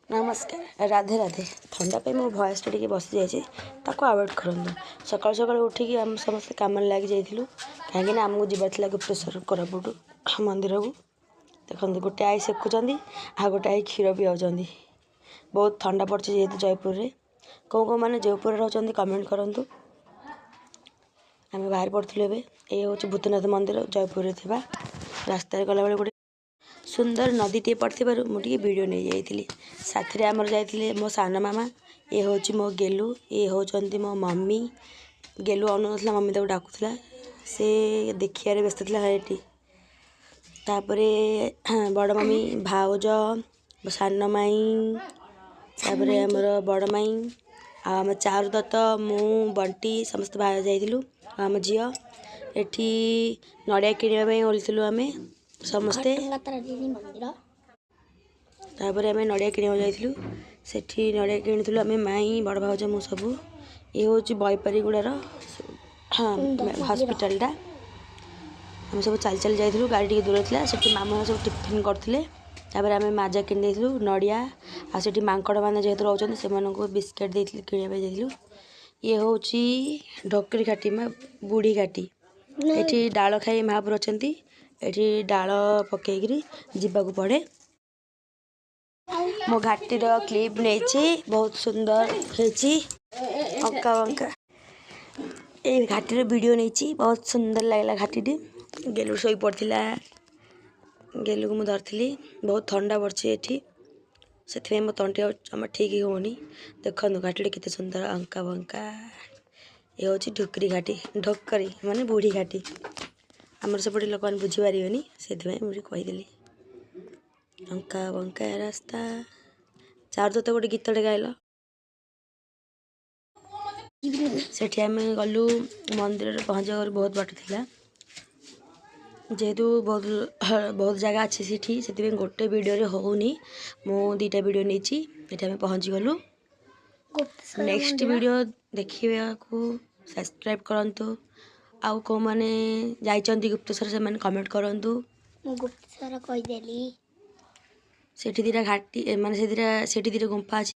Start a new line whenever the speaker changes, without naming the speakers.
नमस्कार राधे राधे थंडा पे मो भॉइस टे बसी जाइए ताको अवॉइड करूँ सकाल सकाल उठिकी आम समस्त कम लग जाइलु कहीं आमको जीवार गुप्तेश्वर कोरापुट मंदिर को देखो गोटे आई सेकुंच आ गोटे आई क्षीर पिआउं बहुत ठंडा पड़े जेहेतु जयपुर में कौ मैंने जयपुर रोचे कमेंट करूँ आम बाहर पड़ू ये हूँ भूतनाथ मंदिर जयपुर थी रास्त गला बेले गोटे सुंदर नदी टे पड़े मुझे वीडियो नहीं जाइली साथी आमर जाइए मो सान मामा ये हूँ मो गेलु ये होती मो मम्मी गेलु अनु ना मम्मी तक डाकुला से देखिए व्यस्त था ये तापर बड़ मम्मी भाउज सान माई तापर आमर बड़ माई आम चारू दत्त मु बंटी समस्त बाहर जाइलु आम झी एठी नड़िया किणवाई ओल्लु आम समस्ते तापर आम नड़िया किणा जाइलु सेठी नड़िया किणुलु आम माई बड़ भाउज मु सब ये हूँ बैपारीगुड़ार हस्पिटालटा आम सब चल चल जाइलु गाड़ी टी दूर था से मामा सब टिफिन करते तापर आम माजा किणी नड़िया आठ मांकड़ मैंने जेहतु रोच से बिस्किट देते किणा जाइलु ये हूँ ढोकरी घाटी बुढ़ी घाटी ये डाल खाई महापुर अच्छा ये डाल पकईकरी जीवाक पड़े मो घाटीर क्लिप नहीं बहुत सुंदर अंका बंका ये घाटीर वीडियो नहीं बहुत सुंदर लगला घाटी गेलु शोई पड़ता गेलु को मुझे धरती बहुत ठंडा पड़े ये से मो तंटी आम ठीक होनी देखो घाटी केते सुंदर अंका बंका ये हूँ ढोकरी घाटी ढोकरी माने बुढ़ी घाटी आमर सेपटे लोक मैंने बुझीपारे से मुझे कहीदेली अंका बंका रास्ता चार तो गोटे गीतटे गाइल सेठी आम गलु मंदिर पहुँचा बहुत बाट था जेहेतु बहुत जगह अच्छे से गोटे वीडियो होनी मु दीटा वीडियो नहीं आम पहुँची गलु नेक्स्ट वीडियो देखा को सब्सक्राइब करूँ आउ कौ मैंने जाइए गुप्तेश्वर से मैंने कमेंट करूँ
गुप्तेश्वर कहीदेली
सेठी दीटा घाटी माने से दीटा गुंफा अच्छी